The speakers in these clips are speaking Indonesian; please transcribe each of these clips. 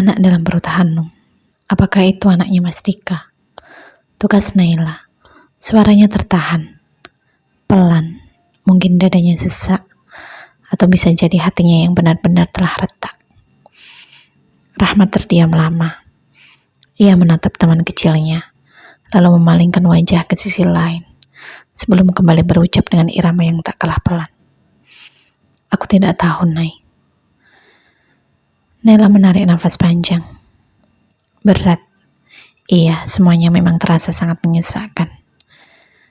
Anak dalam perut Hanum. Apakah itu anaknya Mas Dika? Tugas Naila. Suaranya tertahan. Pelan. Mungkin dadanya sesak. Atau bisa jadi hatinya yang benar-benar telah retak. Rahmat terdiam lama. Ia menatap teman kecilnya. Lalu memalingkan wajah ke sisi lain. Sebelum kembali berucap dengan irama yang tak kalah pelan. Aku tidak tahu, Nay. Naila menarik nafas panjang. Berat. Iya, semuanya memang terasa sangat menyesakkan.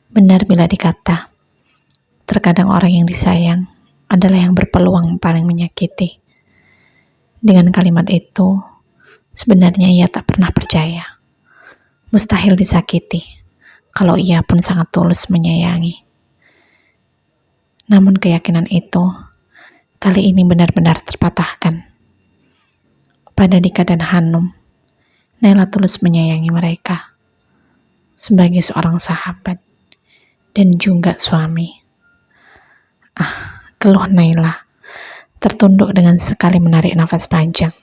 Benar bila dikata, terkadang orang yang disayang adalah yang berpeluang paling menyakiti. Dengan kalimat itu, sebenarnya ia tak pernah percaya. Mustahil disakiti, kalau ia pun sangat tulus menyayangi. Namun keyakinan itu, kali ini benar-benar terpatahkan. Pada Dika dan Hanum, Naila tulus menyayangi mereka sebagai seorang sahabat dan juga suami. Keluh Naila tertunduk dengan sekali menarik nafas panjang.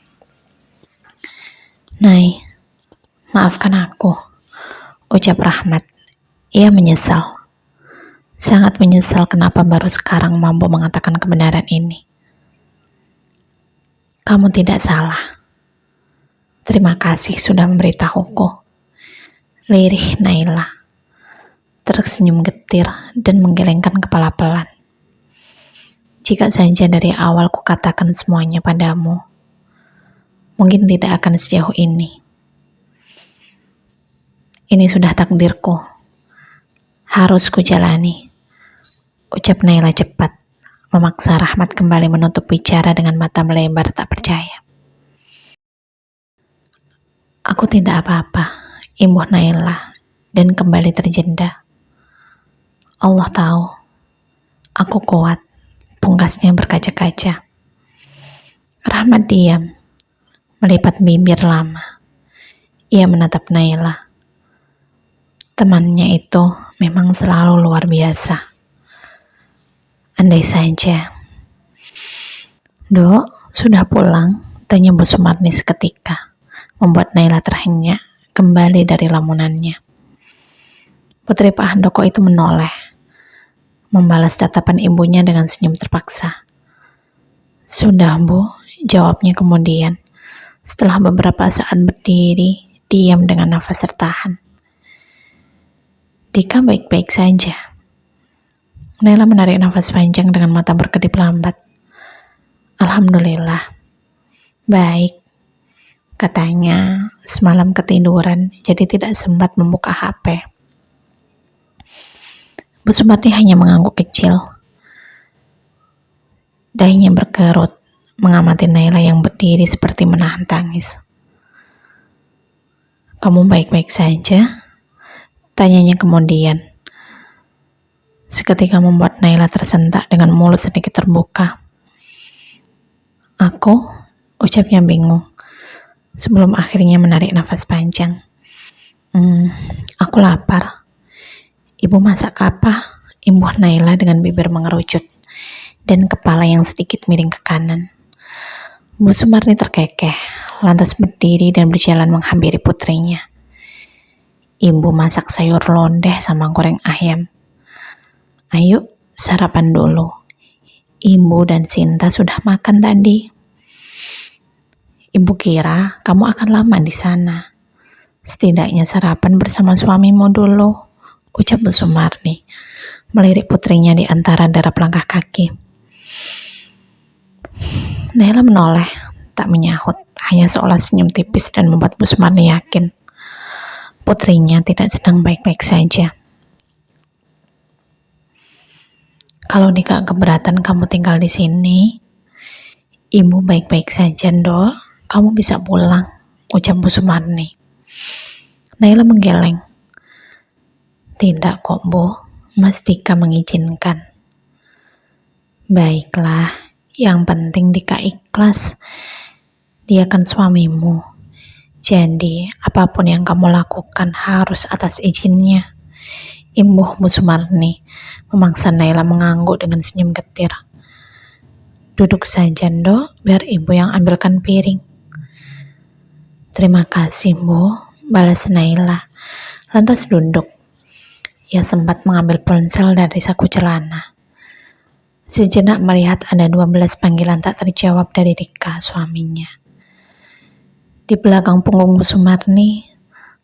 Nay, maafkan aku, ucap Rahmat. Ia menyesal, sangat menyesal kenapa baru sekarang mampu mengatakan kebenaran ini. Kamu tidak salah. Terima kasih sudah memberitahuku. Lirih Naila. Tersenyum getir dan menggelengkan kepala pelan. Jika saja dari awal ku katakan semuanya padamu, mungkin tidak akan sejauh ini. Ini sudah takdirku. Harus ku jalani. Ucap Naila cepat, memaksa Rahmat kembali menutup bicara dengan mata melebar tak percaya. Aku tidak apa-apa, imbuh Naila, dan kembali terjenda. Allah tahu, aku kuat, pungkasnya berkaca-kaca. Rahmat diam, melipat bibir lama. Ia menatap Naila. Temannya itu memang selalu luar biasa. Andai saja. Dok, sudah pulang? Tanya Bu Sumarni seketika. Membuat Naila terhenyak kembali dari lamunannya. Putri Pak Handoko itu menoleh, membalas tatapan ibunya dengan senyum terpaksa. Sudah, Bu, jawabnya kemudian, setelah beberapa saat berdiri, diam dengan nafas tertahan. Dika baik-baik saja. Naila menarik nafas panjang dengan mata berkedip lambat. Alhamdulillah, baik. Katanya semalam ketiduran, jadi tidak sempat membuka HP. Bu Sumarni hanya mengangguk kecil. Dahinya berkerut, mengamati Naila yang berdiri seperti menahan tangis. Kamu baik-baik saja? Tanyanya kemudian. Seketika membuat Naila tersentak dengan mulut sedikit terbuka. Aku? Ucapnya bingung. Sebelum akhirnya menarik nafas panjang. Aku lapar. Ibu masak apa? Imbuh Naila dengan bibir mengerucut dan kepala yang sedikit miring ke kanan. Bu Sumarni terkekeh, lantas berdiri dan berjalan menghampiri putrinya. Ibu masak sayur lodeh sama goreng ayam. Ayo, sarapan dulu. Ibu dan Sinta sudah makan tadi. Ibu kira kamu akan lama di sana. Setidaknya sarapan bersama suamimu dulu, ucap Bu Sumarni, melirik putrinya di antara derap langkah kaki. Naila menoleh, tak menyahut, hanya seolah senyum tipis dan membuat Bu Sumarni yakin putrinya tidak sedang baik-baik saja. Kalau Dika keberatan kamu tinggal di sini, ibu baik-baik saja, Dok. Kamu bisa pulang, ucap Bu Sumarni. Naila menggeleng. Tidak kok, Bu. Mas Dika mengizinkan. Baiklah, yang penting Dika ikhlas. Dia kan suamimu. Jadi, apapun yang kamu lakukan harus atas izinnya. Imbuh Bu Sumarni, memaksa Naila mengangguk dengan senyum getir. Duduk saja, Dok, biar ibu yang ambilkan piring. Terima kasih, Bu, balas Naila. Lantas duduk. Ia sempat mengambil ponsel dari saku celana. Sejenak melihat ada 12 panggilan tak terjawab dari Dika, suaminya. Di belakang punggung Bu Sumarni,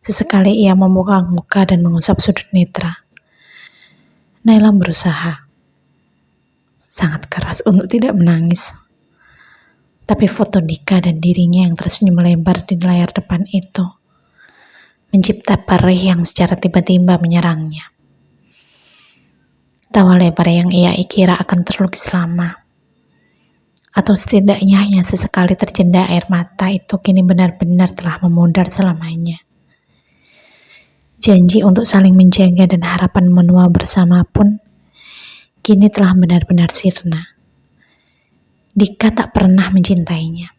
sesekali ia membuka muka dan mengusap sudut netra. Naila berusaha sangat keras untuk tidak menangis. Tapi foto Dika dan dirinya yang tersenyum lebar di layar depan itu mencipta perih yang secara tiba-tiba menyerangnya. Tawa lebar yang ia kira akan terlukis lama, atau setidaknya hanya sesekali terjeda air mata itu kini benar-benar telah memudar selamanya. Janji untuk saling menjaga dan harapan menua bersama pun kini telah benar-benar sirna. Dika tak pernah mencintainya,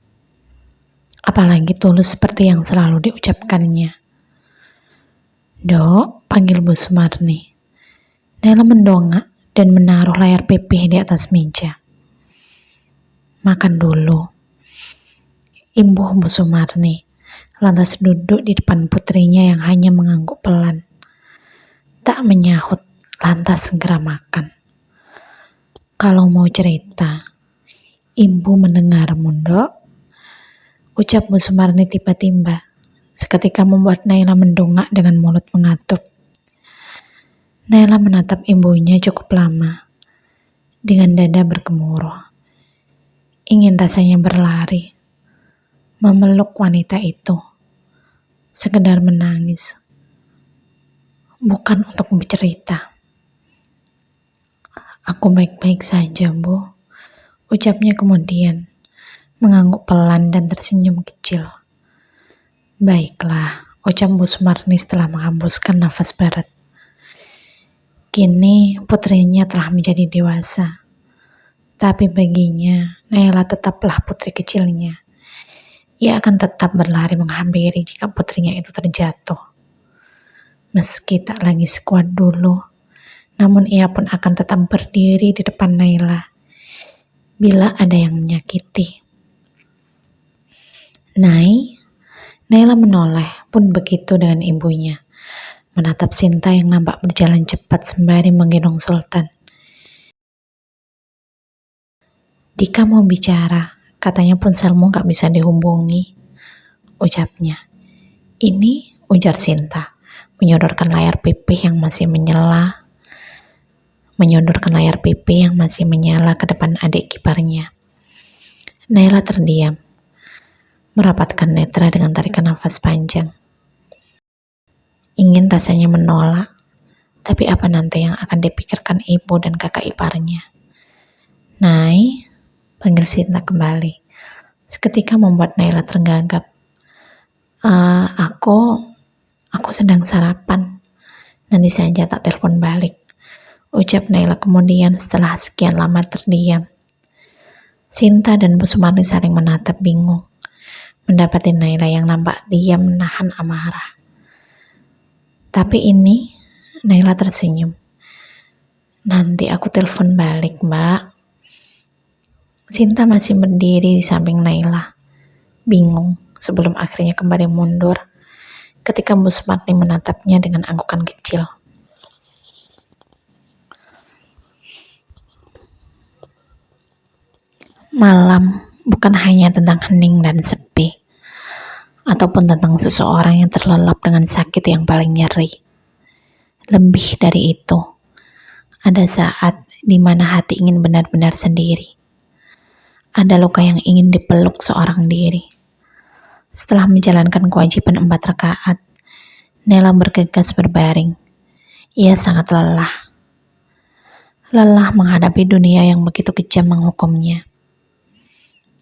apalagi tulus seperti yang selalu diucapkannya. Dok, panggil Bu Sumarni. Naila mendongak dan menaruh layar pipih di atas meja. Makan dulu, imbuh Bu Sumarni, lantas duduk di depan putrinya yang hanya mengangguk pelan. Tak menyahut, lantas segera makan. Kalau mau cerita, Ibu mendengarmu, Dok, ucap Bu Sumarni tiba-tiba, seketika membuat Naila mendongak dengan mulut mengatup. Naila menatap ibunya cukup lama, dengan dada bergemuruh. Ingin rasanya berlari, memeluk wanita itu, sekedar menangis, bukan untuk bercerita. Aku baik-baik saja, Bu, ucapnya kemudian, mengangguk pelan dan tersenyum kecil. Baiklah, ucap Bu Sumarni setelah menghembuskan nafas berat. Kini putrinya telah menjadi dewasa, tapi baginya Naila tetaplah putri kecilnya. Ia akan tetap berlari menghampiri jika putrinya itu terjatuh. Meski tak lagi sekuat dulu, namun ia pun akan tetap berdiri di depan Naila bila ada yang menyakiti. Naila menoleh pun begitu dengan ibunya, menatap Sinta yang nampak berjalan cepat sembari menggendong Sultan. Dika mau bicara, katanya ponselmu gak bisa dihubungi, ucapnya. Ini, ujar Sinta, menyodorkan layar pipih yang masih menyala ke depan adik kiparnya. Naila terdiam, merapatkan netra dengan tarikan nafas panjang. Ingin rasanya menolak, tapi apa nanti yang akan dipikirkan ibu dan kakak iparnya? Nay, panggil Sinta kembali, seketika membuat Naila tergagap. Aku sedang sarapan, nanti saja tak telepon balik, ucap Naila kemudian setelah sekian lama terdiam. Sinta dan Bu Sumarni saling menatap bingung, mendapati Naila yang nampak diam menahan amarah. Tapi ini, Naila tersenyum. Nanti aku telepon balik, Mbak. Sinta masih berdiri di samping Naila, bingung sebelum akhirnya kembali mundur ketika Bu Sumarni menatapnya dengan anggukan kecil. Malam bukan hanya tentang hening dan sepi, ataupun tentang seseorang yang terlelap dengan sakit yang paling nyeri. Lebih dari itu, ada saat di mana hati ingin benar-benar sendiri. Ada luka yang ingin dipeluk seorang diri. Setelah menjalankan kewajiban 4 rakaat, Naila bergegas berbaring. Ia sangat lelah. Lelah menghadapi dunia yang begitu kejam menghukumnya.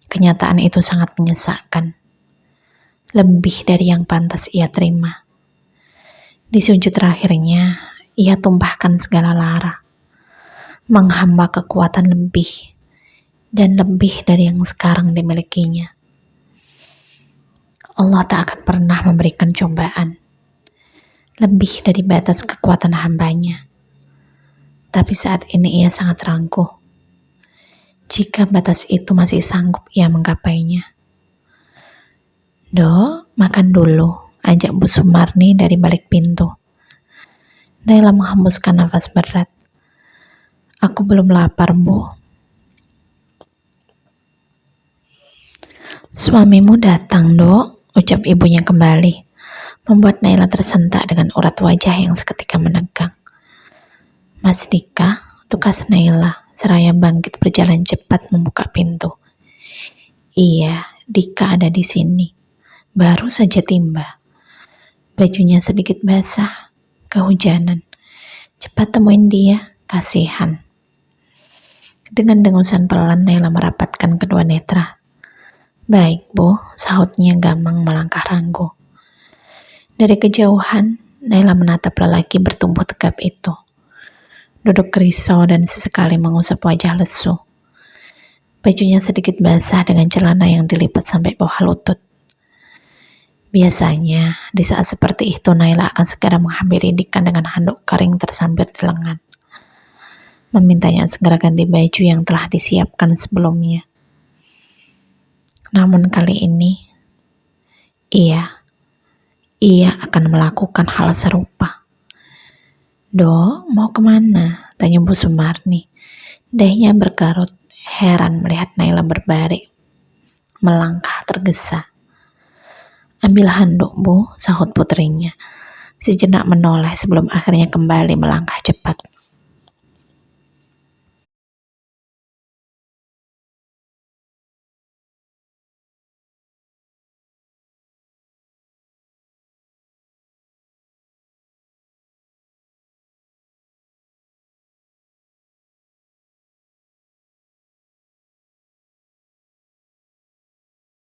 Kenyataan itu sangat menyesakkan. Lebih dari yang pantas ia terima. Di sujud terakhirnya, ia tumpahkan segala lara, menghamba kekuatan lebih, dan lebih dari yang sekarang dimilikinya. Allah tak akan pernah memberikan cobaan, lebih dari batas kekuatan hambanya. Tapi saat ini ia sangat ragu, jika batas itu masih sanggup ia menggapainya. Dok, Makan dulu, ajak Bu Sumarni dari balik pintu. Naila menghembuskan nafas berat. Aku belum lapar, Bu. Suamimu datang, Dok, ucap ibunya kembali, membuat Naila tersentak dengan urat wajah yang seketika menegang. Mas Dika, tukas Naila, seraya bangkit berjalan cepat membuka pintu. Iya, Dika ada di sini. Baru saja tiba. Bajunya sedikit basah, kehujanan. Cepat temuin dia, kasihan. Dengan dengusan pelan, Naila merapatkan kedua netra. Baik, Bu, sahutnya gamang melangkah ranggu. Dari kejauhan, Naila menatap lelaki bertumbuh tegap itu. Duduk risau dan sesekali mengusap wajah lesu. Bajunya sedikit basah dengan celana yang dilipat sampai bawah lutut. Biasanya, di saat seperti itu Naila akan segera menghampiri Dika dengan handuk kering tersambar di lengan. Memintanya segera ganti baju yang telah disiapkan sebelumnya. Namun kali ini, ia akan melakukan hal serupa. Dok, mau kemana? Tanya Bu Sumarni. Dahinya berkerut, heran melihat Naila berbaring, melangkah tergesa. Ambil handuk, Bu, sahut putrinya. Sejenak menoleh sebelum akhirnya kembali melangkah cepat.